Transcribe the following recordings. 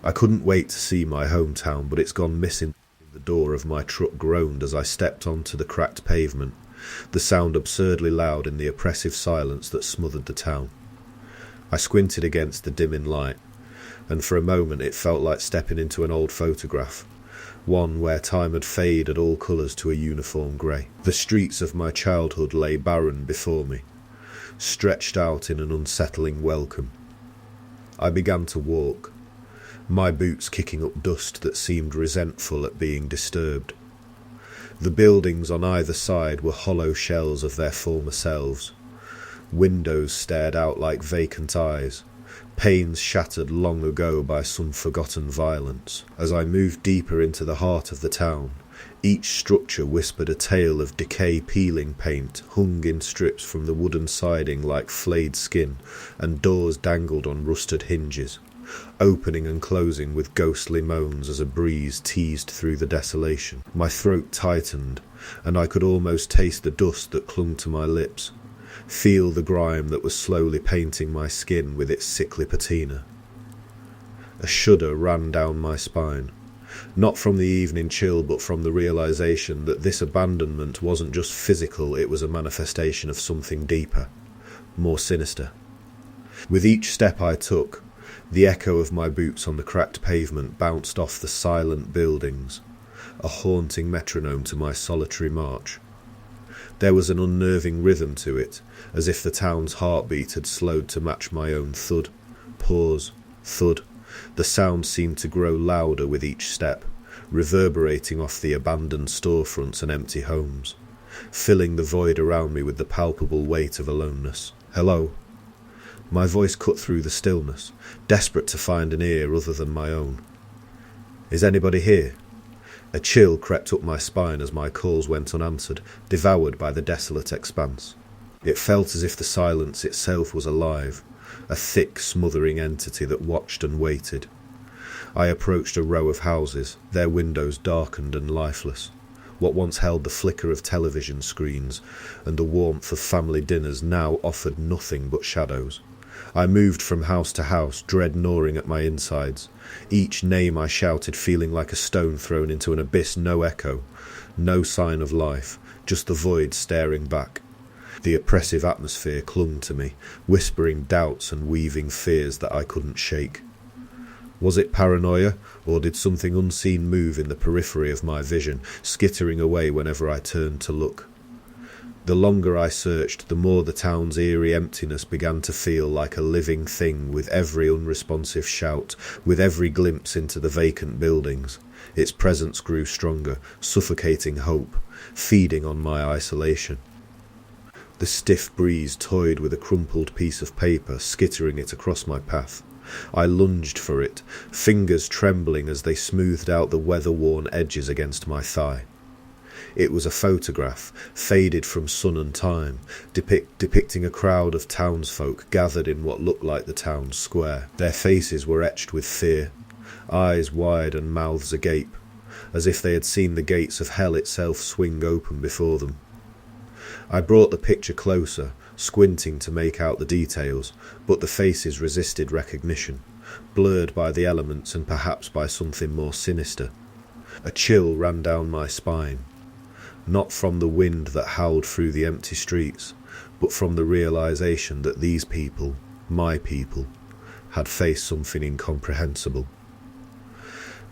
I couldn't wait to see my hometown, but it's gone missing. The door of my truck groaned as I stepped onto the cracked pavement, the sound absurdly loud in the oppressive silence that smothered the town. I squinted against the dimming light, and for a moment it felt like stepping into an old photograph, one where time had faded all colours to a uniform grey. The streets of my childhood lay barren before me, stretched out in an unsettling welcome. I began to walk, my boots kicking up dust that seemed resentful at being disturbed. The buildings on either side were hollow shells of their former selves. Windows stared out like vacant eyes, panes shattered long ago by some forgotten violence. As I moved deeper into the heart of the town, each structure whispered a tale of decay. Peeling paint hung in strips from the wooden siding like flayed skin, and doors dangled on rusted hinges, opening and closing with ghostly moans as a breeze teased through the desolation. My throat tightened, and I could almost taste the dust that clung to my lips, feel the grime that was slowly painting my skin with its sickly patina. A shudder ran down my spine, not from the evening chill but from the realization that this abandonment wasn't just physical, it was a manifestation of something deeper, more sinister. With each step I took, the echo of my boots on the cracked pavement bounced off the silent buildings, a haunting metronome to my solitary march. There was an unnerving rhythm to it, as if the town's heartbeat had slowed to match my own thud, pause, thud. The sound seemed to grow louder with each step, reverberating off the abandoned storefronts and empty homes, filling the void around me with the palpable weight of aloneness. Hello? My voice cut through the stillness, desperate to find an ear other than my own. Is anybody here? A chill crept up my spine as my calls went unanswered, devoured by the desolate expanse. It felt as if the silence itself was alive, a thick, smothering entity that watched and waited. I approached a row of houses, their windows darkened and lifeless. What once held the flicker of television screens and the warmth of family dinners now offered nothing but shadows. I moved from house to house, dread gnawing at my insides. Each name I shouted feeling like a stone thrown into an abyss, no echo, no sign of life, just the void staring back. The oppressive atmosphere clung to me, whispering doubts and weaving fears that I couldn't shake. Was it paranoia, or did something unseen move in the periphery of my vision, skittering away whenever I turned to look? The longer I searched, the more the town's eerie emptiness began to feel like a living thing. With every unresponsive shout, with every glimpse into the vacant buildings, its presence grew stronger, suffocating hope, feeding on my isolation. The stiff breeze toyed with a crumpled piece of paper, skittering it across my path. I lunged for it, fingers trembling as they smoothed out the weather-worn edges against my thigh. It was a photograph, faded from sun and time, depicting a crowd of townsfolk gathered in what looked like the town square. Their faces were etched with fear, eyes wide and mouths agape, as if they had seen the gates of hell itself swing open before them. I brought the picture closer, squinting to make out the details, but the faces resisted recognition, blurred by the elements and perhaps by something more sinister. A chill ran down my spine, not from the wind that howled through the empty streets, but from the realization that these people, my people, had faced something incomprehensible.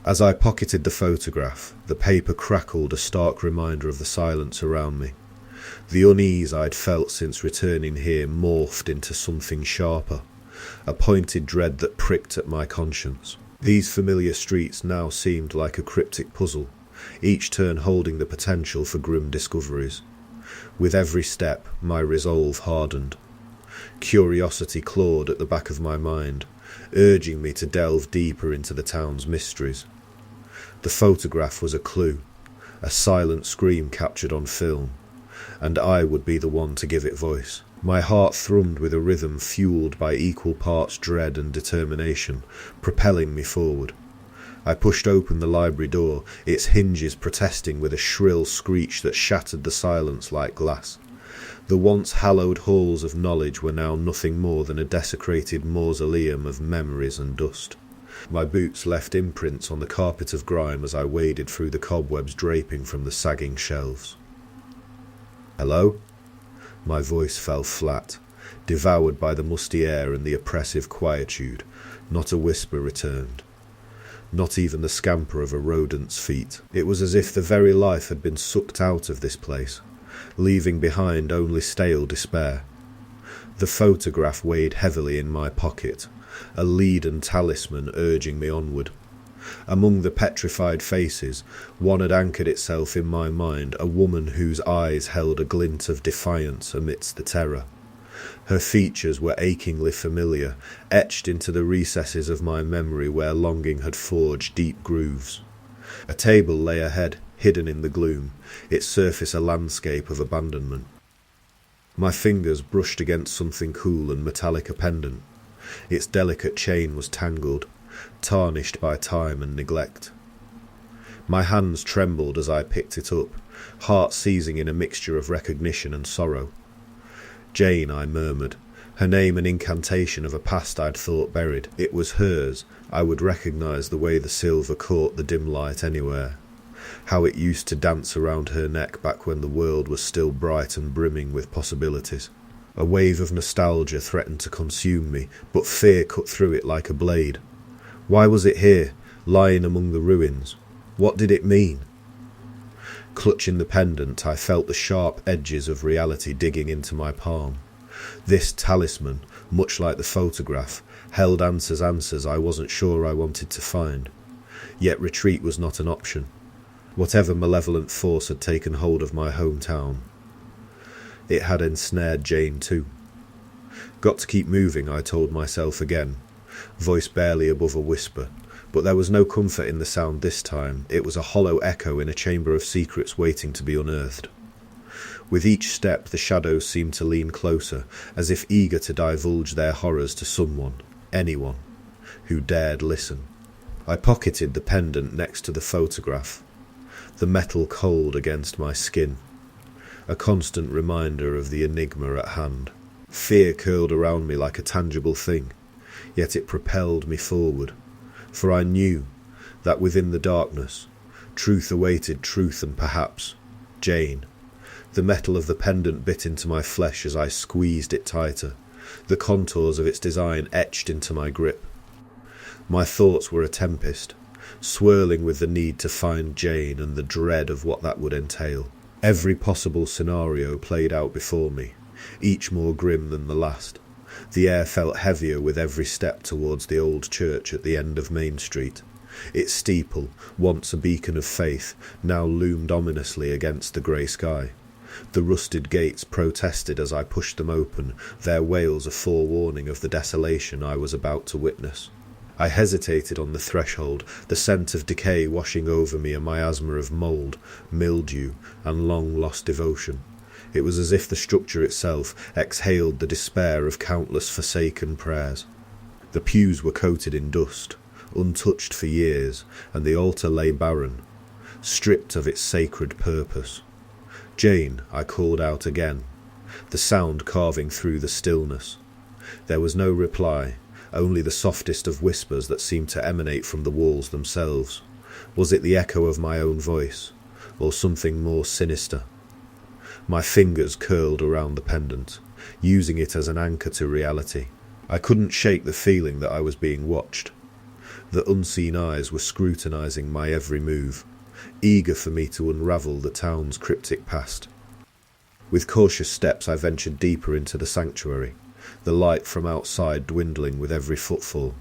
As I pocketed the photograph, the paper crackled, a stark reminder of the silence around me. The unease I'd felt since returning here morphed into something sharper, a pointed dread that pricked at my conscience. These familiar streets now seemed like a cryptic puzzle, each turn holding the potential for grim discoveries. With every step, my resolve hardened. Curiosity clawed at the back of my mind, urging me to delve deeper into the town's mysteries. The photograph was a clue, a silent scream captured on film, and I would be the one to give it voice. My heart thrummed with a rhythm fueled by equal parts dread and determination, propelling me forward. I pushed open the library door, its hinges protesting with a shrill screech that shattered the silence like glass. The once hallowed halls of knowledge were now nothing more than a desecrated mausoleum of memories and dust. My boots left imprints on the carpet of grime as I waded through the cobwebs draping from the sagging shelves. "Hello?" My voice fell flat, devoured by the musty air and the oppressive quietude. Not a whisper returned. Not even the scamper of a rodent's feet. It was as if the very life had been sucked out of this place, leaving behind only stale despair. The photograph weighed heavily in my pocket, a leaden talisman urging me onward. Among the petrified faces, one had anchored itself in my mind, a woman whose eyes held a glint of defiance amidst the terror. Her features were achingly familiar, etched into the recesses of my memory where longing had forged deep grooves. A table lay ahead, hidden in the gloom, its surface a landscape of abandonment. My fingers brushed against something cool and metallic, a pendant. Its delicate chain was tangled, tarnished by time and neglect. My hands trembled as I picked it up, heart seizing in a mixture of recognition and sorrow. "Jane," I murmured, her name an incantation of a past I'd thought buried. It was hers. I would recognise the way the silver caught the dim light anywhere. How it used to dance around her neck back when the world was still bright and brimming with possibilities. A wave of nostalgia threatened to consume me, but fear cut through it like a blade. Why was it here, lying among the ruins? What did it mean? Clutching the pendant, I felt the sharp edges of reality digging into my palm. This talisman, much like the photograph, held answers I wasn't sure I wanted to find. Yet retreat was not an option. Whatever malevolent force had taken hold of my hometown, it had ensnared Jane too. Got to keep moving, I told myself again, voice barely above a whisper. But there was no comfort in the sound this time. It was a hollow echo in a chamber of secrets waiting to be unearthed. With each step the shadows seemed to lean closer, as if eager to divulge their horrors to someone, anyone, who dared listen. I pocketed the pendant next to the photograph, the metal cold against my skin, a constant reminder of the enigma at hand. Fear curled around me like a tangible thing, yet it propelled me forward. For I knew that within the darkness, truth awaited truth and perhaps Jane. The metal of the pendant bit into my flesh as I squeezed it tighter, the contours of its design etched into my grip. My thoughts were a tempest, swirling with the need to find Jane and the dread of what that would entail. Every possible scenario played out before me, each more grim than the last. The air felt heavier with every step towards the old church at the end of Main Street. Its steeple, once a beacon of faith, now loomed ominously against the grey sky. The rusted gates protested as I pushed them open, their wails a forewarning of the desolation I was about to witness. I hesitated on the threshold, the scent of decay washing over me, a miasma of mould, mildew, and long-lost devotion. It was as if the structure itself exhaled the despair of countless forsaken prayers. The pews were coated in dust, untouched for years, and the altar lay barren, stripped of its sacred purpose. "Jane," I called out again, the sound carving through the stillness. There was no reply, only the softest of whispers that seemed to emanate from the walls themselves. Was it the echo of my own voice, or something more sinister? My fingers curled around the pendant, using it as an anchor to reality. I couldn't shake the feeling that I was being watched. The unseen eyes were scrutinising my every move, eager for me to unravel the town's cryptic past. With cautious steps I ventured deeper into the sanctuary, the light from outside dwindling with every footfall.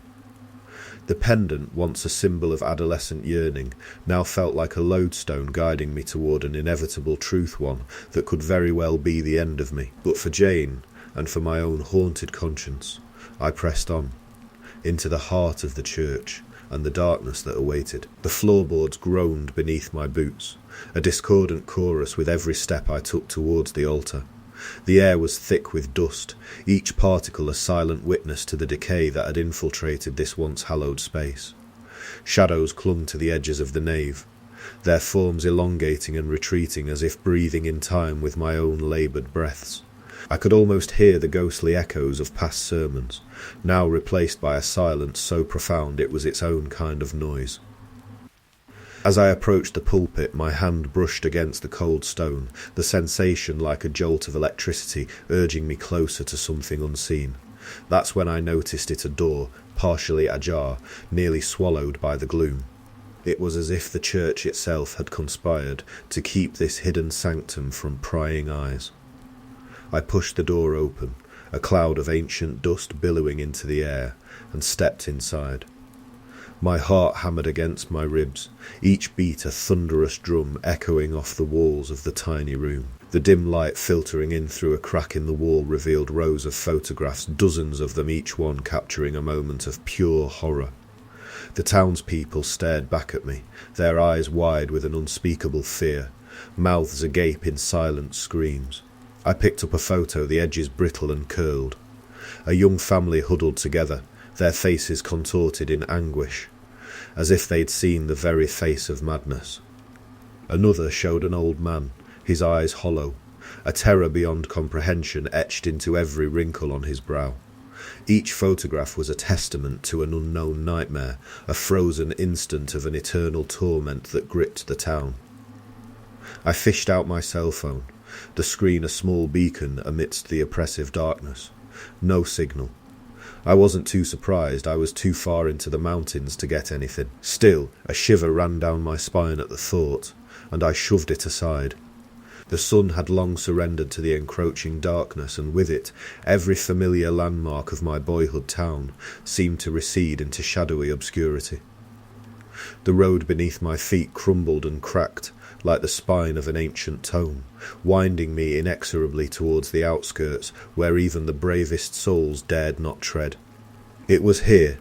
The pendant, once a symbol of adolescent yearning, now felt like a lodestone guiding me toward an inevitable truth, one that could very well be the end of me. But for Jane, and for my own haunted conscience, I pressed on, into the heart of the church and the darkness that awaited. The floorboards groaned beneath my boots, a discordant chorus with every step I took towards the altar. The air was thick with dust, each particle a silent witness to the decay that had infiltrated this once hallowed space. Shadows clung to the edges of the nave, their forms elongating and retreating as if breathing in time with my own laboured breaths. I could almost hear the ghostly echoes of past sermons, now replaced by a silence so profound it was its own kind of noise. As I approached the pulpit, my hand brushed against the cold stone, the sensation like a jolt of electricity urging me closer to something unseen. That's when I noticed it a door, partially ajar, nearly swallowed by the gloom. It was as if the church itself had conspired to keep this hidden sanctum from prying eyes. I pushed the door open, a cloud of ancient dust billowing into the air, and stepped inside. My heart hammered against my ribs, each beat a thunderous drum echoing off the walls of the tiny room. The dim light filtering in through a crack in the wall revealed rows of photographs, dozens of them, each one capturing a moment of pure horror. The townspeople stared back at me, their eyes wide with an unspeakable fear, mouths agape in silent screams. I picked up a photo, the edges brittle and curled. A young family huddled together, their faces contorted in anguish, as if they'd seen the very face of madness. Another showed an old man, his eyes hollow, a terror beyond comprehension etched into every wrinkle on his brow. Each photograph was a testament to an unknown nightmare, a frozen instant of an eternal torment that gripped the town. I fished out my cell phone, the screen a small beacon amidst the oppressive darkness. No signal. I wasn't too surprised, I was too far into the mountains to get anything. Still, a shiver ran down my spine at the thought, and I shoved it aside. The sun had long surrendered to the encroaching darkness, and with it, every familiar landmark of my boyhood town seemed to recede into shadowy obscurity. The road beneath my feet crumbled and cracked, like the spine of an ancient tome, winding me inexorably towards the outskirts where even the bravest souls dared not tread. It was here,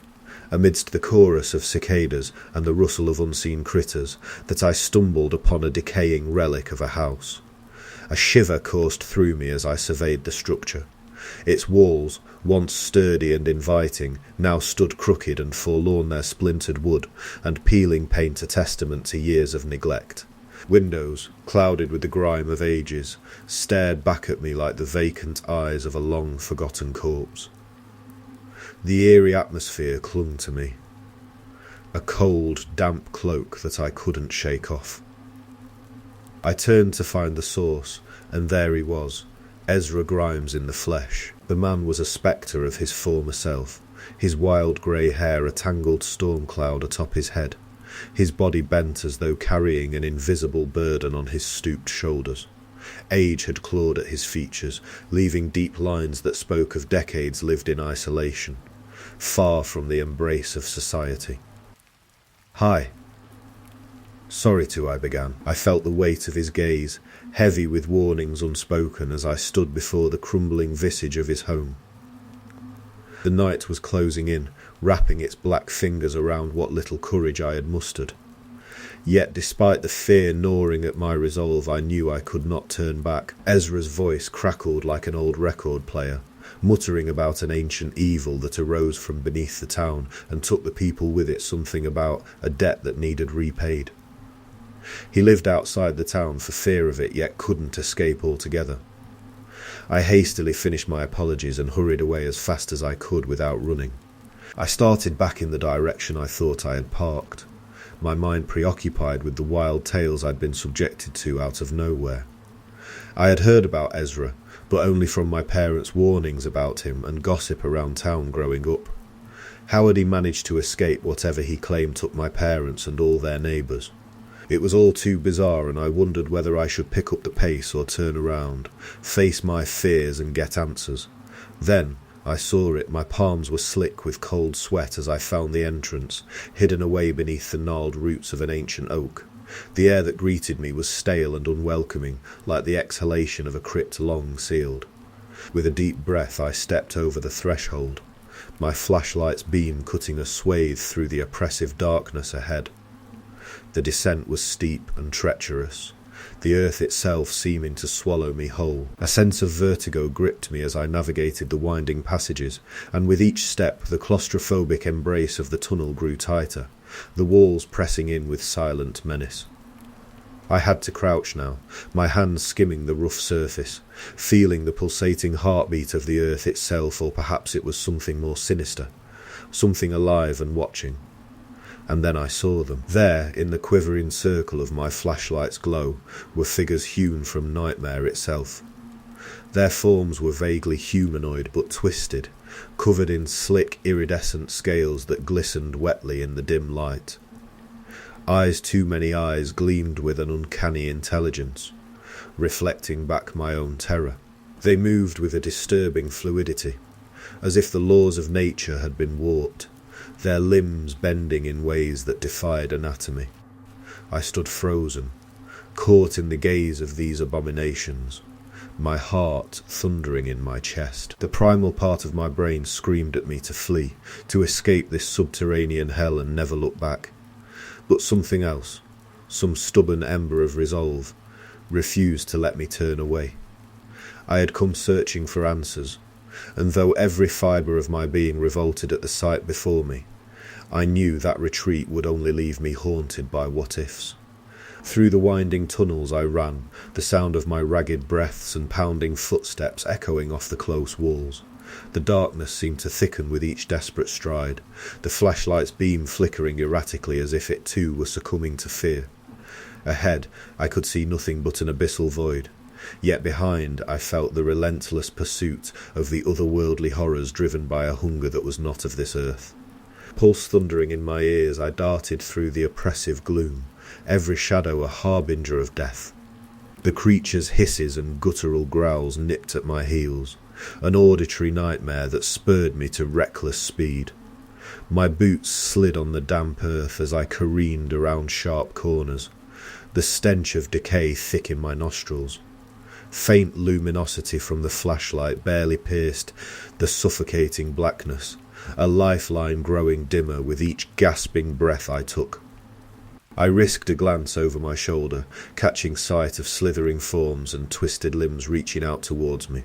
amidst the chorus of cicadas and the rustle of unseen critters, that I stumbled upon a decaying relic of a house. A shiver coursed through me as I surveyed the structure. Its walls, once sturdy and inviting, now stood crooked and forlorn, their splintered wood and peeling paint a testament to years of neglect. Windows, clouded with the grime of ages, stared back at me like the vacant eyes of a long-forgotten corpse. The eerie atmosphere clung to me, a cold, damp cloak that I couldn't shake off. I turned to find the source, and there he was, Ezra Grimes in the flesh. The man was a spectre of his former self, his wild grey hair a tangled storm cloud atop his head, his body bent as though carrying an invisible burden on his stooped shoulders. Age had clawed at his features, leaving deep lines that spoke of decades lived in isolation, far from the embrace of society. "Hi." "Sorry to," I began. I felt the weight of his gaze, heavy with warnings unspoken, as I stood before the crumbling visage of his home. The night was closing in, wrapping its black fingers around what little courage I had mustered. Yet despite the fear gnawing at my resolve, I knew I could not turn back. Ezra's voice crackled like an old record player, muttering about an ancient evil that arose from beneath the town and took the people with it, something about a debt that needed repaid. He lived outside the town for fear of it, yet couldn't escape altogether. I hastily finished my apologies and hurried away as fast as I could without running. I started back in the direction I thought I had parked, my mind preoccupied with the wild tales I'd been subjected to out of nowhere. I had heard about Ezra, but only from my parents' warnings about him and gossip around town growing up. How had he managed to escape whatever he claimed took my parents and all their neighbours? It was all too bizarre, and I wondered whether I should pick up the pace or turn around, face my fears and get answers. Then I saw it. My palms were slick with cold sweat as I found the entrance, hidden away beneath the gnarled roots of an ancient oak. The air that greeted me was stale and unwelcoming, like the exhalation of a crypt long sealed. With a deep breath I stepped over the threshold, my flashlight's beam cutting a swathe through the oppressive darkness ahead. The descent was steep and treacherous, the earth itself seeming to swallow me whole. A sense of vertigo gripped me as I navigated the winding passages, and with each step the claustrophobic embrace of the tunnel grew tighter, the walls pressing in with silent menace. I had to crouch now, my hands skimming the rough surface, feeling the pulsating heartbeat of the earth itself, or perhaps it was something more sinister, something alive and watching. And then I saw them. There, in the quivering circle of my flashlight's glow, were figures hewn from nightmare itself. Their forms were vaguely humanoid but twisted, covered in slick iridescent scales that glistened wetly in the dim light. Eyes too many eyes gleamed with an uncanny intelligence, reflecting back my own terror. They moved with a disturbing fluidity, as if the laws of nature had been warped, their limbs bending in ways that defied anatomy. I stood frozen, caught in the gaze of these abominations, my heart thundering in my chest. The primal part of my brain screamed at me to flee, to escape this subterranean hell and never look back. But something else, some stubborn ember of resolve, refused to let me turn away. I had come searching for answers, and though every fibre of my being revolted at the sight before me, I knew that retreat would only leave me haunted by what-ifs. Through the winding tunnels I ran, the sound of my ragged breaths and pounding footsteps echoing off the close walls. The darkness seemed to thicken with each desperate stride, the flashlight's beam flickering erratically as if it too were succumbing to fear. Ahead I could see nothing but an abyssal void, yet behind I felt the relentless pursuit of the otherworldly horrors driven by a hunger that was not of this earth. Pulse thundering in my ears, I darted through the oppressive gloom, every shadow a harbinger of death. The creatures' hisses and guttural growls nipped at my heels, an auditory nightmare that spurred me to reckless speed. My boots slid on the damp earth as I careened around sharp corners, the stench of decay thick in my nostrils. Faint luminosity from the flashlight barely pierced the suffocating blackness, a lifeline growing dimmer with each gasping breath I took. I risked a glance over my shoulder, catching sight of slithering forms and twisted limbs reaching out towards me.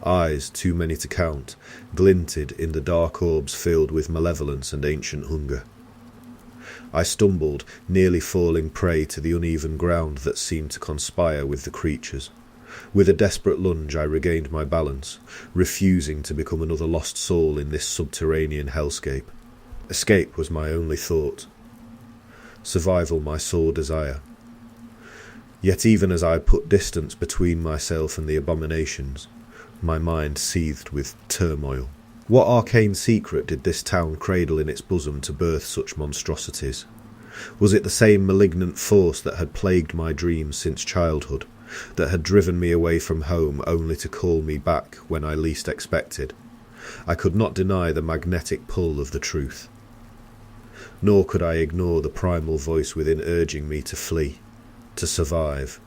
Eyes, too many to count, glinted in the dark orbs filled with malevolence and ancient hunger. I stumbled, nearly falling prey to the uneven ground that seemed to conspire with the creatures. With a desperate lunge I regained my balance, refusing to become another lost soul in this subterranean hellscape. Escape was my only thought. Survival my sole desire. Yet even as I put distance between myself and the abominations, my mind seethed with turmoil. What arcane secret did this town cradle in its bosom to birth such monstrosities? Was it the same malignant force that had plagued my dreams since childhood, that had driven me away from home only to call me back when I least expected? I could not deny the magnetic pull of the truth. Nor could I ignore the primal voice within urging me to flee, to survive,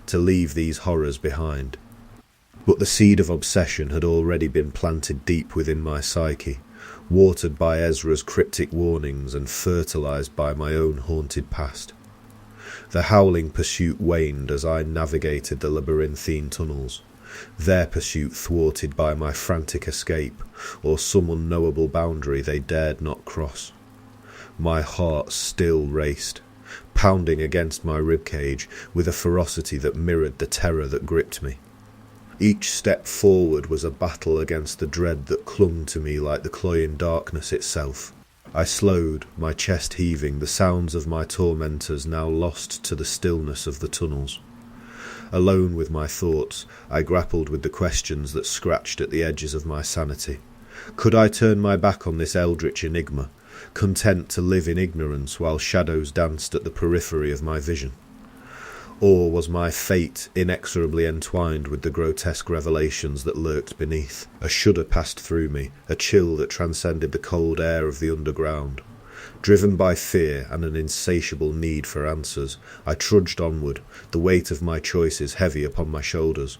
to leave these horrors behind. But the seed of obsession had already been planted deep within my psyche, watered by Ezra's cryptic warnings and fertilized by my own haunted past. The howling pursuit waned as I navigated the labyrinthine tunnels, their pursuit thwarted by my frantic escape, or some unknowable boundary they dared not cross. My heart still raced, pounding against my ribcage with a ferocity that mirrored the terror that gripped me. Each step forward was a battle against the dread that clung to me like the cloying darkness itself. I slowed, my chest heaving, the sounds of my tormentors now lost to the stillness of the tunnels. Alone with my thoughts, I grappled with the questions that scratched at the edges of my sanity. Could I turn my back on this eldritch enigma, content to live in ignorance while shadows danced at the periphery of my vision? Or was my fate inexorably entwined with the grotesque revelations that lurked beneath? A shudder passed through me, a chill that transcended the cold air of the underground. Driven by fear and an insatiable need for answers, I trudged onward, the weight of my choices heavy upon my shoulders.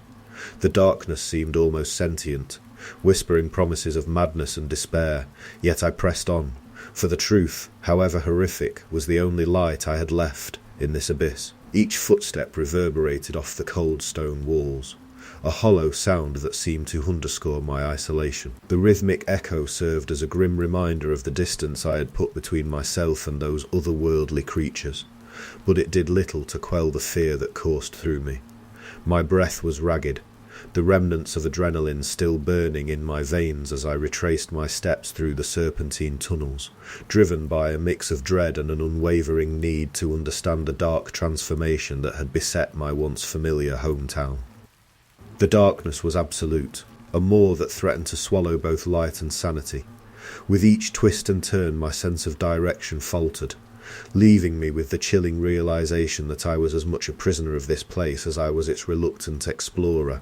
The darkness seemed almost sentient, whispering promises of madness and despair, yet I pressed on, for the truth, however horrific, was the only light I had left in this abyss. Each footstep reverberated off the cold stone walls, a hollow sound that seemed to underscore my isolation. The rhythmic echo served as a grim reminder of the distance I had put between myself and those otherworldly creatures, but it did little to quell the fear that coursed through me. My breath was ragged, the remnants of adrenaline still burning in my veins as I retraced my steps through the serpentine tunnels, driven by a mix of dread and an unwavering need to understand the dark transformation that had beset my once familiar hometown. The darkness was absolute, a maw that threatened to swallow both light and sanity. With each twist and turn my sense of direction faltered, leaving me with the chilling realization that I was as much a prisoner of this place as I was its reluctant explorer.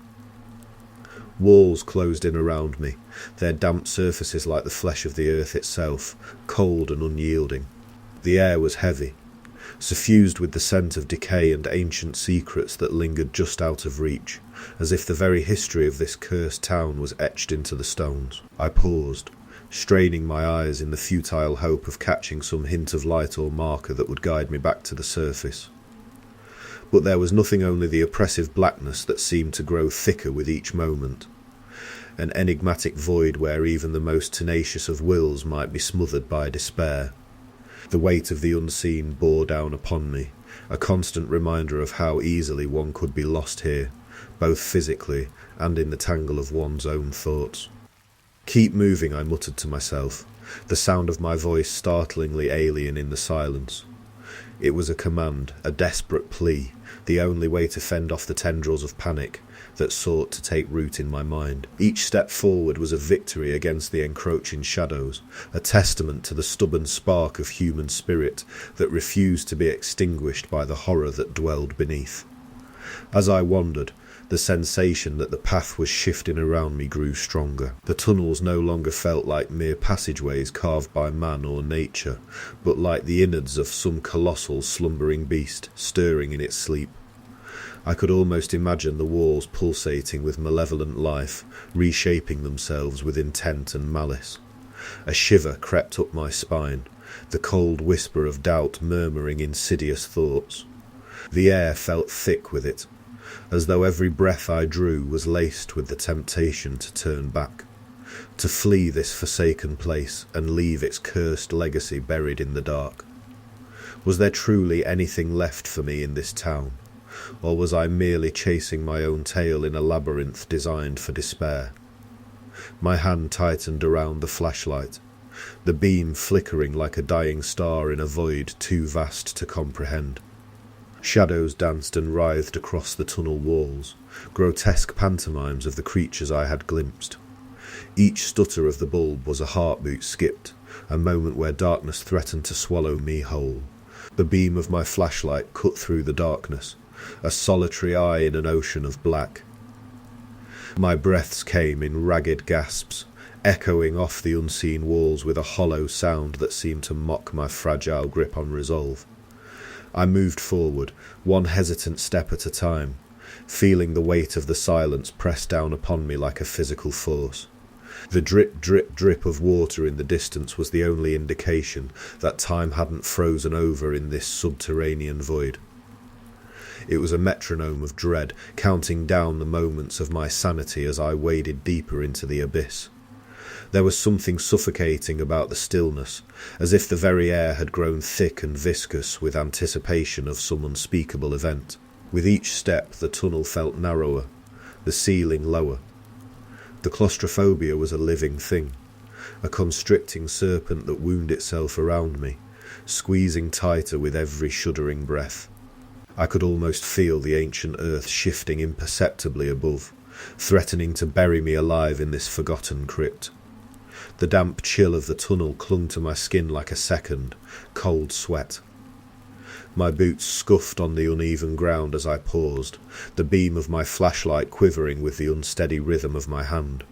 Walls closed in around me, their damp surfaces like the flesh of the earth itself, cold and unyielding. The air was heavy, suffused with the scent of decay and ancient secrets that lingered just out of reach, as if the very history of this cursed town was etched into the stones. I paused, straining my eyes in the futile hope of catching some hint of light or marker that would guide me back to the surface. But there was nothing, only the oppressive blackness that seemed to grow thicker with each moment. An enigmatic void where even the most tenacious of wills might be smothered by despair. The weight of the unseen bore down upon me, a constant reminder of how easily one could be lost here, both physically and in the tangle of one's own thoughts. "Keep moving," I muttered to myself, the sound of my voice startlingly alien in the silence. It was a command, a desperate plea, the only way to fend off the tendrils of panic that sought to take root in my mind. Each step forward was a victory against the encroaching shadows, a testament to the stubborn spark of human spirit that refused to be extinguished by the horror that dwelled beneath. As I wandered, the sensation that the path was shifting around me grew stronger. The tunnels no longer felt like mere passageways carved by man or nature, but like the innards of some colossal slumbering beast, stirring in its sleep. I could almost imagine the walls pulsating with malevolent life, reshaping themselves with intent and malice. A shiver crept up my spine, the cold whisper of doubt murmuring insidious thoughts. The air felt thick with it, as though every breath I drew was laced with the temptation to turn back, to flee this forsaken place and leave its cursed legacy buried in the dark. Was there truly anything left for me in this town, or was I merely chasing my own tail in a labyrinth designed for despair? My hand tightened around the flashlight, the beam flickering like a dying star in a void too vast to comprehend. Shadows danced and writhed across the tunnel walls, grotesque pantomimes of the creatures I had glimpsed. Each stutter of the bulb was a heartbeat skipped, a moment where darkness threatened to swallow me whole. The beam of my flashlight cut through the darkness, a solitary eye in an ocean of black. My breaths came in ragged gasps, echoing off the unseen walls with a hollow sound that seemed to mock my fragile grip on resolve. I moved forward, one hesitant step at a time, feeling the weight of the silence press down upon me like a physical force. The drip, drip, drip of water in the distance was the only indication that time hadn't frozen over in this subterranean void. It was a metronome of dread, counting down the moments of my sanity as I waded deeper into the abyss. There was something suffocating about the stillness, as if the very air had grown thick and viscous with anticipation of some unspeakable event. With each step the tunnel felt narrower, the ceiling lower. The claustrophobia was a living thing, a constricting serpent that wound itself around me, squeezing tighter with every shuddering breath. I could almost feel the ancient earth shifting imperceptibly above, threatening to bury me alive in this forgotten crypt. The damp chill of the tunnel clung to my skin like a second, cold sweat. My boots scuffed on the uneven ground as I paused, the beam of my flashlight quivering with the unsteady rhythm of my hand.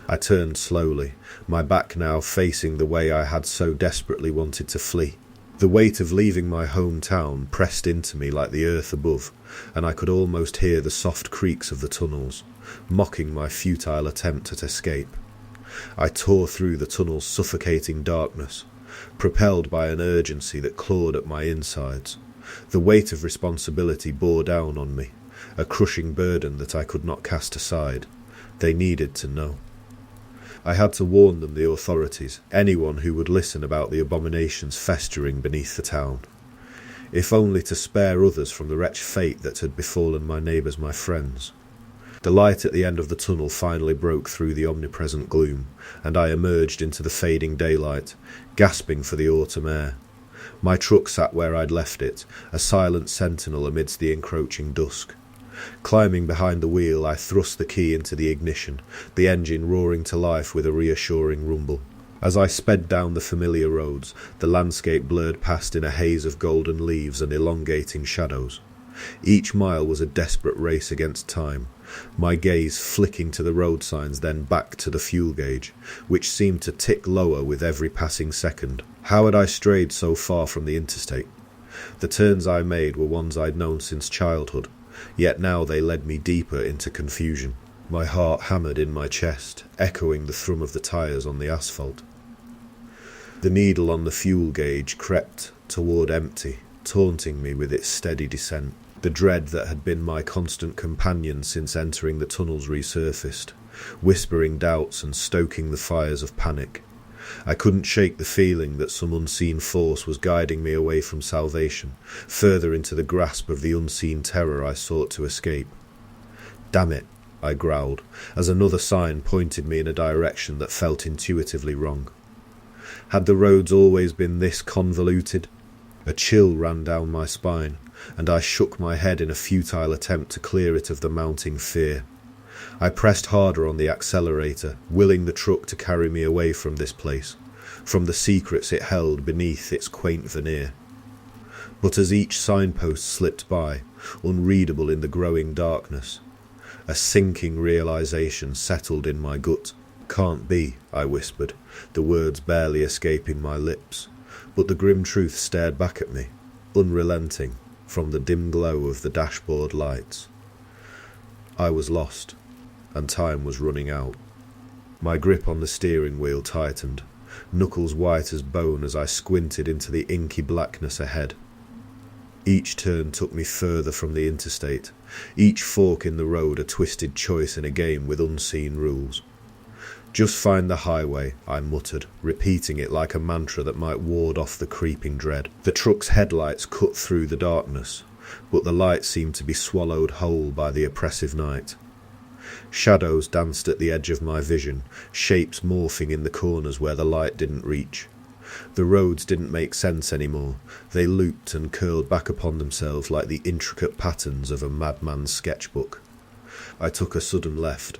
I turned slowly, my back now facing the way I had so desperately wanted to flee. The weight of leaving my hometown pressed into me like the earth above, and I could almost hear the soft creaks of the tunnels, mocking my futile attempt at escape. I tore through the tunnel's suffocating darkness, propelled by an urgency that clawed at my insides. The weight of responsibility bore down on me, a crushing burden that I could not cast aside. They needed to know. I had to warn them, the authorities, anyone who would listen, about the abominations festering beneath the town. if only to spare others from the wretched fate that had befallen my neighbours, my friends. The light at the end of the tunnel finally broke through the omnipresent gloom, and I emerged into the fading daylight, gasping for the autumn air. My truck sat where I'd left it, a silent sentinel amidst the encroaching dusk. Climbing behind the wheel, I thrust the key into the ignition, the engine roaring to life with a reassuring rumble. As I sped down the familiar roads, the landscape blurred past in a haze of golden leaves and elongating shadows. Each mile was a desperate race against time, my gaze flicking to the road signs, then back to the fuel gauge, which seemed to tick lower with every passing second. How had I strayed so far from the interstate? The turns I made were ones I'd known since childhood, yet now they led me deeper into confusion. My heart hammered in my chest, echoing the thrum of the tyres on the asphalt. The needle on the fuel gauge crept toward empty, taunting me with its steady descent. The dread that had been my constant companion since entering the tunnels resurfaced, whispering doubts and stoking the fires of panic. I couldn't shake the feeling that some unseen force was guiding me away from salvation, further into the grasp of the unseen terror I sought to escape. "Damn it," I growled, as another sign pointed me in a direction that felt intuitively wrong. Had the roads always been this convoluted? A chill ran down my spine, and I shook my head in a futile attempt to clear it of the mounting fear. I pressed harder on the accelerator, willing the truck to carry me away from this place, from the secrets it held beneath its quaint veneer. But as each signpost slipped by, unreadable in the growing darkness, a sinking realization settled in my gut. "Can't be," I whispered, the words barely escaping my lips, but the grim truth stared back at me, unrelenting, from the dim glow of the dashboard lights. I was lost, and time was running out. My grip on the steering wheel tightened, knuckles white as bone as I squinted into the inky blackness ahead. Each turn took me further from the interstate, each fork in the road a twisted choice in a game with unseen rules. "Just find the highway," I muttered, repeating it like a mantra that might ward off the creeping dread. The truck's headlights cut through the darkness, but the light seemed to be swallowed whole by the oppressive night. Shadows danced at the edge of my vision, shapes morphing in the corners where the light didn't reach. The roads didn't make sense anymore. They looped and curled back upon themselves like the intricate patterns of a madman's sketchbook. I took a sudden left,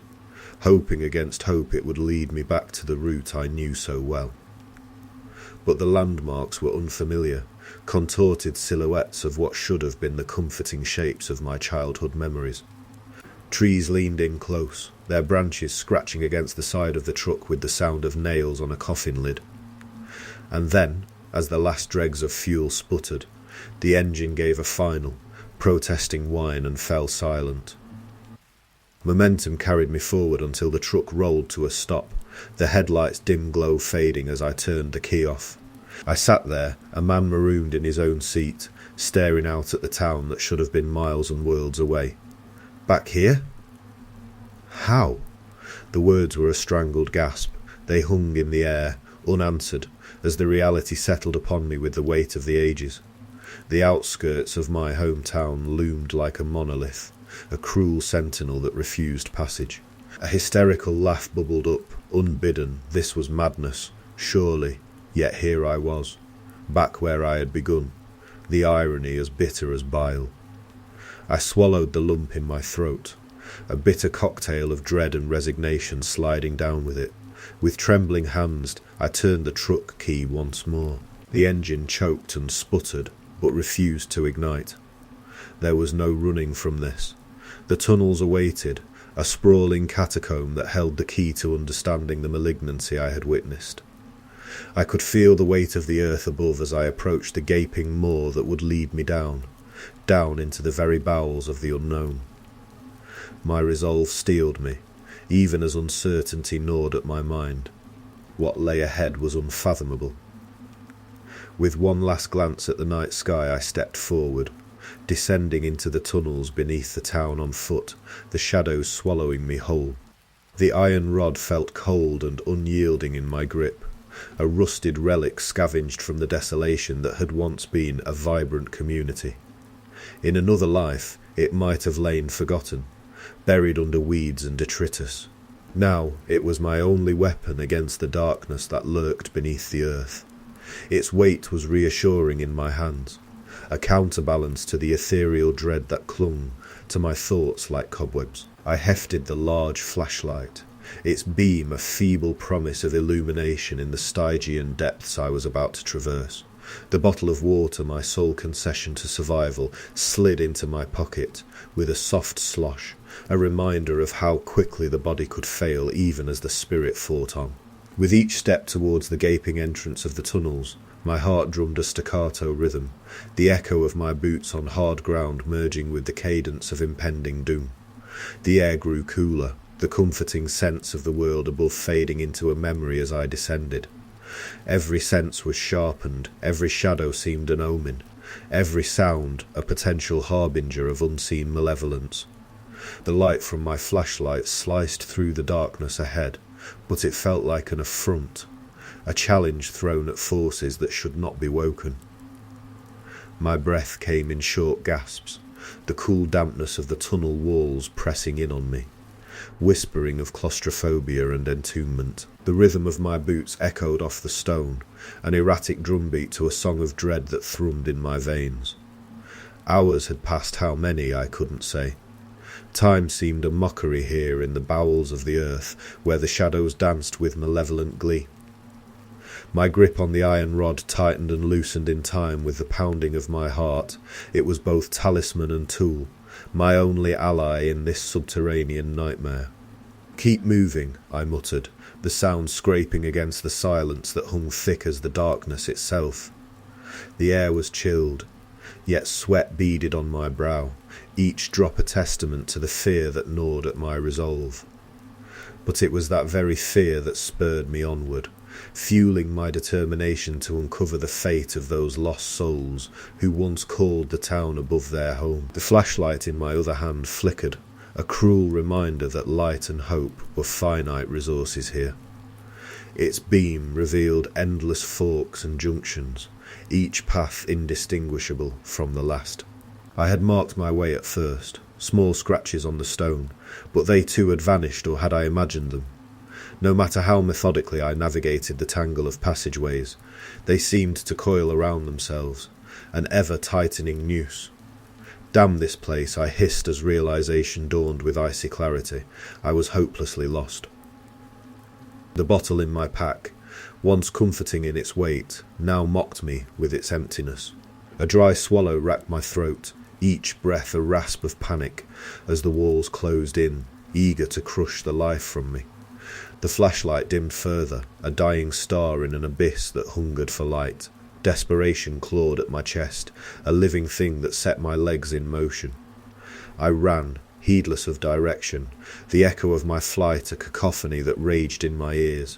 hoping against hope it would lead me back to the route I knew so well. But the landmarks were unfamiliar, contorted silhouettes of what should have been the comforting shapes of my childhood memories. Trees leaned in close, their branches scratching against the side of the truck with the sound of nails on a coffin lid. And then, as the last dregs of fuel sputtered, the engine gave a final, protesting whine and fell silent. Momentum carried me forward until the truck rolled to a stop, the headlights' dim glow fading as I turned the key off. I sat there, a man marooned in his own seat, staring out at the town that should have been miles and worlds away. Back here? How? The words were a strangled gasp. They hung in the air, unanswered, as the reality settled upon me with the weight of the ages. The outskirts of my hometown loomed like a monolith, a cruel sentinel that refused passage. A hysterical laugh bubbled up, unbidden. This was madness, surely, yet here I was, back where I had begun, the irony as bitter as bile. I swallowed the lump in my throat, a bitter cocktail of dread and resignation sliding down with it. With trembling hands, I turned the truck key once more. The engine choked and sputtered, but refused to ignite. There was no running from this. The tunnels awaited, a sprawling catacomb that held the key to understanding the malignancy I had witnessed. I could feel the weight of the earth above as I approached the gaping maw that would lead me down into the very bowels of the unknown. My resolve steeled me, even as uncertainty gnawed at my mind. What lay ahead was unfathomable. With one last glance at the night sky, I stepped forward, descending into the tunnels beneath the town on foot, the shadows swallowing me whole. The iron rod felt cold and unyielding in my grip, a rusted relic scavenged from the desolation that had once been a vibrant community. In another life, it might have lain forgotten, buried under weeds and detritus. Now it was my only weapon against the darkness that lurked beneath the earth. Its weight was reassuring in my hands, a counterbalance to the ethereal dread that clung to my thoughts like cobwebs. I hefted the large flashlight, its beam a feeble promise of illumination in the Stygian depths I was about to traverse. The bottle of water, my sole concession to survival, slid into my pocket with a soft slosh, a reminder of how quickly the body could fail even as the spirit fought on. With each step towards the gaping entrance of the tunnels, my heart drummed a staccato rhythm, the echo of my boots on hard ground merging with the cadence of impending doom. The air grew cooler, the comforting sense of the world above fading into a memory as I descended. Every sense was sharpened, every shadow seemed an omen, every sound a potential harbinger of unseen malevolence. The light from my flashlight sliced through the darkness ahead, but it felt like an affront, a challenge thrown at forces that should not be woken. My breath came in short gasps, the cool dampness of the tunnel walls pressing in on me, whispering of claustrophobia and entombment. The rhythm of my boots echoed off the stone, an erratic drumbeat to a song of dread that thrummed in my veins. Hours had passed, how many I couldn't say. Time seemed a mockery here in the bowels of the earth, where the shadows danced with malevolent glee. My grip on the iron rod tightened and loosened in time with the pounding of my heart. It was both talisman and tool, my only ally in this subterranean nightmare. "Keep moving," I muttered, the sound scraping against the silence that hung thick as the darkness itself. The air was chilled, yet sweat beaded on my brow, each drop a testament to the fear that gnawed at my resolve. But it was that very fear that spurred me onward, fueling my determination to uncover the fate of those lost souls who once called the town above their home. The flashlight in my other hand flickered, a cruel reminder that light and hope were finite resources here. Its beam revealed endless forks and junctions, each path indistinguishable from the last. I had marked my way at first, small scratches on the stone, but they too had vanished, or had I imagined them? No matter how methodically I navigated the tangle of passageways, they seemed to coil around themselves, an ever-tightening noose. Damn this place, I hissed as realization dawned with icy clarity. I was hopelessly lost. The bottle in my pack, once comforting in its weight, now mocked me with its emptiness. A dry swallow racked my throat, each breath a rasp of panic, as the walls closed in, eager to crush the life from me. The flashlight dimmed further, a dying star in an abyss that hungered for light. Desperation clawed at my chest, a living thing that set my legs in motion. I ran, heedless of direction, the echo of my flight a cacophony that raged in my ears.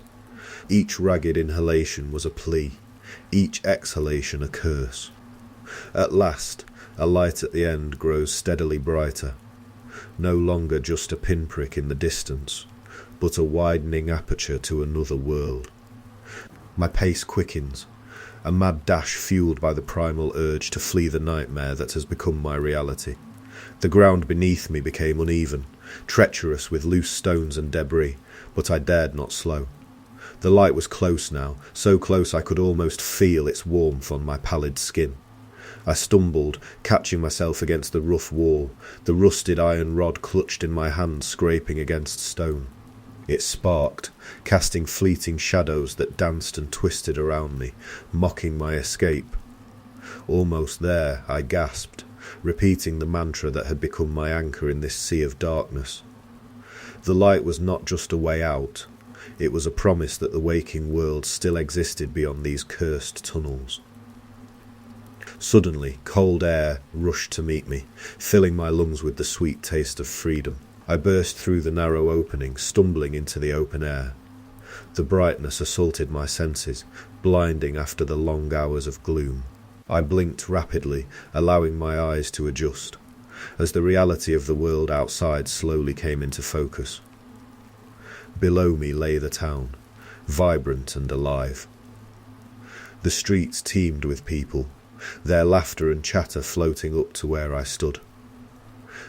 Each ragged inhalation was a plea, each exhalation a curse. At last, a light at the end grows steadily brighter, no longer just a pinprick in the distance, but a widening aperture to another world. My pace quickens, a mad dash fueled by the primal urge to flee the nightmare that has become my reality. The ground beneath me became uneven, treacherous with loose stones and debris, but I dared not slow. The light was close now, so close I could almost feel its warmth on my pallid skin. I stumbled, catching myself against the rough wall, the rusted iron rod clutched in my hand scraping against stone. It sparked, casting fleeting shadows that danced and twisted around me, mocking my escape. Almost there, I gasped, repeating the mantra that had become my anchor in this sea of darkness. The light was not just a way out, it was a promise that the waking world still existed beyond these cursed tunnels. Suddenly, cold air rushed to meet me, filling my lungs with the sweet taste of freedom. I burst through the narrow opening, stumbling into the open air. The brightness assaulted my senses, blinding after the long hours of gloom. I blinked rapidly, allowing my eyes to adjust, as the reality of the world outside slowly came into focus. Below me lay the town, vibrant and alive. The streets teemed with people, their laughter and chatter floating up to where I stood.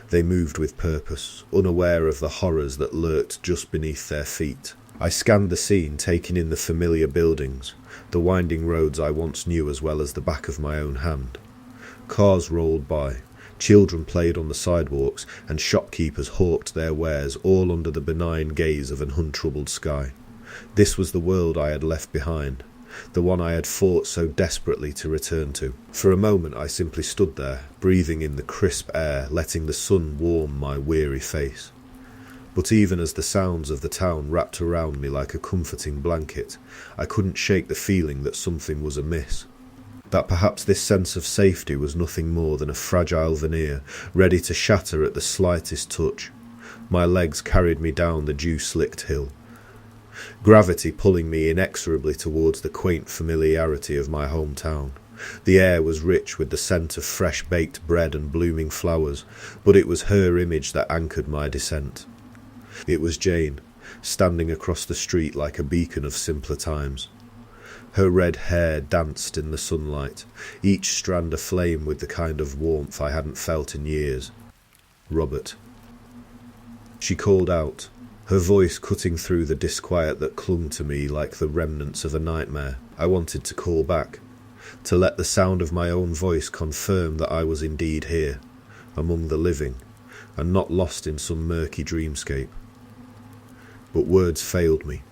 They moved with purpose, unaware of the horrors that lurked just beneath their feet. I scanned the scene, taking in the familiar buildings, the winding roads I once knew as well as the back of my own hand. Cars rolled by, children played on the sidewalks, and shopkeepers hawked their wares, all under the benign gaze of an untroubled sky. This was the world I had left behind, the one I had fought so desperately to return to. For a moment I simply stood there, breathing in the crisp air, letting the sun warm my weary face. But even as the sounds of the town wrapped around me like a comforting blanket, I couldn't shake the feeling that something was amiss. That perhaps this sense of safety was nothing more than a fragile veneer, ready to shatter at the slightest touch. My legs carried me down the dew-slicked hill, gravity pulling me inexorably towards the quaint familiarity of my hometown. The air was rich with the scent of fresh baked bread and blooming flowers, but it was her image that anchored my descent. It was Jane, standing across the street like a beacon of simpler times. Her red hair danced in the sunlight, each strand aflame with the kind of warmth I hadn't felt in years. "Robert." She called out, her voice cutting through the disquiet that clung to me like the remnants of a nightmare. I wanted to call back, to let the sound of my own voice confirm that I was indeed here, among the living, and not lost in some murky dreamscape. But words failed me.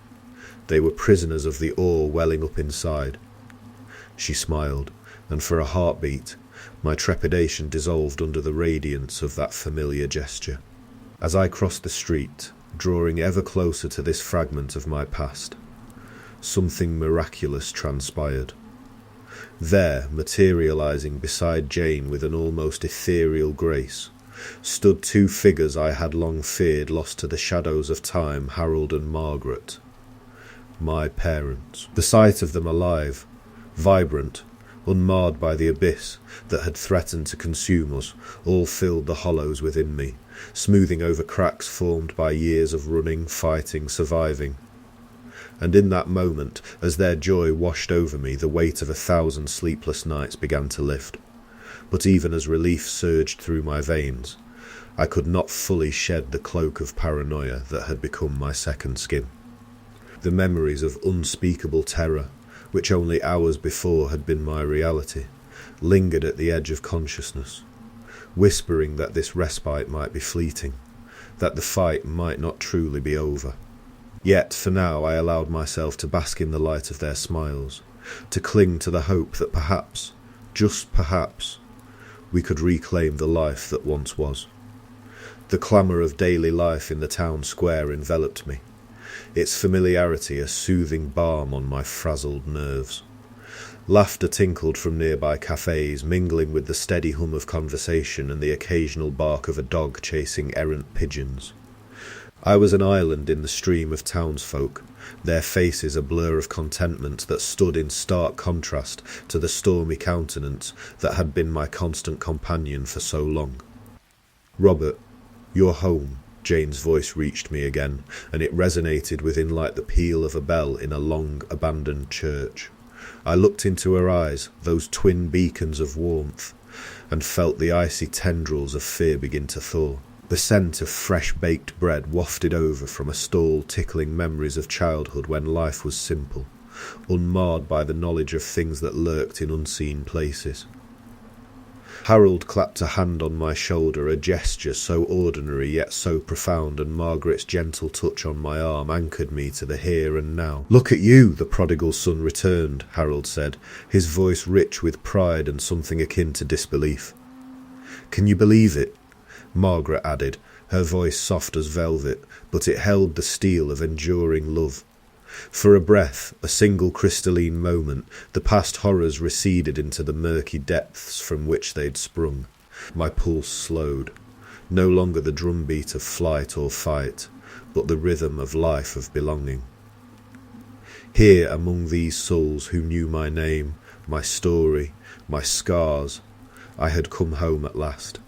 They were prisoners of the awe welling up inside. She smiled, and for a heartbeat, my trepidation dissolved under the radiance of that familiar gesture. As I crossed the street, drawing ever closer to this fragment of my past, something miraculous transpired. There, materializing beside Jane with an almost ethereal grace, stood two figures I had long feared lost to the shadows of time, Harold and Margaret. My parents. The sight of them alive, vibrant, unmarred by the abyss that had threatened to consume us, all filled the hollows within me, smoothing over cracks formed by years of running, fighting, surviving. And in that moment, as their joy washed over me, the weight of 1,000 sleepless nights began to lift. But even as relief surged through my veins, I could not fully shed the cloak of paranoia that had become my second skin. The memories of unspeakable terror, which only hours before had been my reality, lingered at the edge of consciousness, whispering that this respite might be fleeting, that the fight might not truly be over. Yet for now I allowed myself to bask in the light of their smiles, to cling to the hope that perhaps, just perhaps, we could reclaim the life that once was. The clamour of daily life in the town square enveloped me, its familiarity a soothing balm on my frazzled nerves. Laughter tinkled from nearby cafes, mingling with the steady hum of conversation and the occasional bark of a dog chasing errant pigeons. I was an island in the stream of townsfolk, their faces a blur of contentment that stood in stark contrast to the stormy countenance that had been my constant companion for so long. "Robert, you're home." Jane's voice reached me again, and it resonated within like the peal of a bell in a long abandoned church. I looked into her eyes, those twin beacons of warmth, and felt the icy tendrils of fear begin to thaw. The scent of fresh baked bread wafted over from a stall, tickling memories of childhood when life was simple, unmarred by the knowledge of things that lurked in unseen places. Harold clapped a hand on my shoulder, a gesture so ordinary yet so profound, and Margaret's gentle touch on my arm anchored me to the here and now. "Look at you," the prodigal son returned, Harold said, his voice rich with pride and something akin to disbelief. "Can you believe it?" Margaret added, her voice soft as velvet, but it held the steel of enduring love. For a breath, a single crystalline moment, the past horrors receded into the murky depths from which they'd sprung. My pulse slowed, no longer the drumbeat of flight or fight, but the rhythm of life, of belonging. Here, among these souls who knew my name, my story, my scars, I had come home at last.